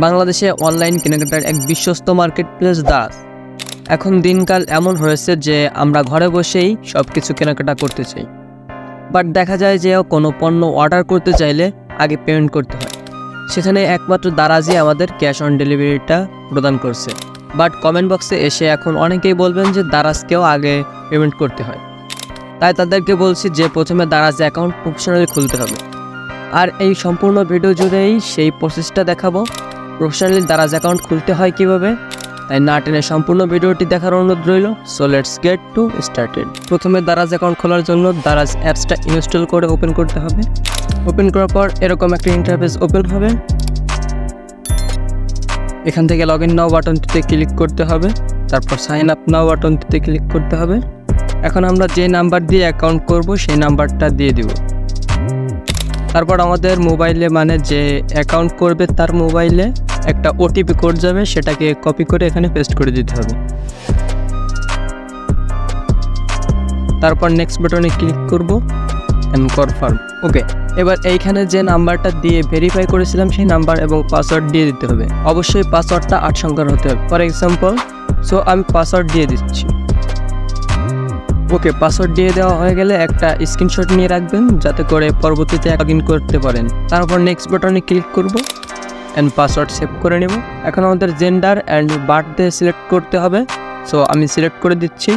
বাংলাদেশে অনলাইন কেনাকাটার এক বিশ্বস্ত মার্কেটপ্লেস দারাজ। এখন দিনকাল এমন হয়েছে যে আমরা ঘরে বসেই সব কিছু কেনাকাটা করতে চাই, বাট দেখা যায় যে কোনো পণ্য অর্ডার করতে চাইলে আগে পেমেন্ট করতে হয়। সেখানে একমাত্র দারাজই আমাদের ক্যাশ অন ডেলিভারিটা প্রদান করছে। বাট কমেন্ট বক্সে এসে এখন অনেকেই বলবেন যে দারাজকেও আগে পেমেন্ট করতে হয়। তাই তাদেরকে বলছি যে প্রথমে দারাজ অ্যাকাউন্ট প্রফেশনালি খুলতে হবে। আর এই সম্পূর্ণ ভিডিও জুড়েই সেই প্রসেসটা দেখাবো, প্রফেশনালি দারাজ অ্যাকাউন্ট খুলতে হয় কীভাবে। তাই না টেনে সম্পূর্ণ ভিডিওটি দেখার অনুরোধ রইল। So let's get to started. প্রথমে দারাজ অ্যাকাউন্ট খোলার জন্য দারাজ অ্যাপসটা ইনস্টল করে ওপেন করতে হবে। ওপেন করার পর এরকম একটা ইন্টারফেস ওপেন হবে। এখান থেকে লগ ইন নাও বাটনটিতে ক্লিক করতে হবে, তারপর সাইন আপ নাও বাটনটিতে ক্লিক করতে হবে। এখন আমরা যে নাম্বার দিয়ে অ্যাকাউন্ট করব সেই নাম্বারটা দিয়ে দিব। তারপর আমাদের মোবাইলে, মানে যে অ্যাকাউন্ট করবে তার মোবাইলে একটা ওটিপি কোড যাবে, সেটাকে কপি করে এখানে পেস্ট করে দিতে হবে। তারপর নেক্সট বাটনে ক্লিক করব এন্ড কনফার্ম। ওকে, এবার এইখানে যে নাম্বারটা দিয়ে ভেরিফাই করেছিলাম সেই নাম্বার এবং পাসওয়ার্ড দিয়ে দিতে হবে। অবশ্যই পাসওয়ার্ডটা 8 সংখ্যার হতে হবে। ফর এক্সাম্পল, সো আমি পাসওয়ার্ড দিয়ে দিচ্ছি। ওকে, পাসওয়ার্ড দিয়ে দেওয়া হয়ে গেলে একটা স্ক্রিনশট নিয়ে রাখবেন যাতে করে পরবর্তীতে লগ ইন করতে পারেন। তারপর নেক্সট বাটনে ক্লিক করব অ্যান্ড পাসওয়ার্ড সেভ করে নেব। এখন আমাদের জেন্ডার অ্যান্ড বার্থডে সিলেক্ট করতে হবে। সো আমি সিলেক্ট করে দিচ্ছি।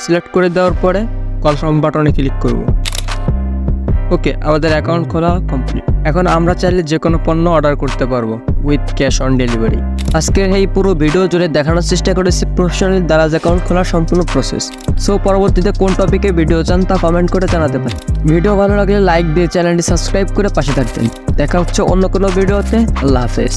সিলেক্ট করে দেওয়ার পরে কনফার্ম বাটনে ক্লিক করব। ওকে, আমাদের অ্যাকাউন্ট খোলা কমপ্লিট। এখন আমরা চাইলে যে কোনো পণ্য অর্ডার করতে পারবো উইথ ক্যাশ অন ডেলিভারি। আজকের এই পুরো ভিডিও জুড়ে দেখানোর চেষ্টা করেছি প্রফেশনালি দারাজ অ্যাকাউন্ট খোলার সম্পূর্ণ প্রসেস। সো পরবর্তীতে কোন টপিকে ভিডিও চান তা কমেন্ট করে জানাতে পারেন। ভিডিও ভালো লাগলে লাইক দিয়ে চ্যানেলটি সাবস্ক্রাইব করে পাশে থাকবেন। দেখা হচ্ছে অন্য কোনো ভিডিওতে। আল্লাহ হাফেজ।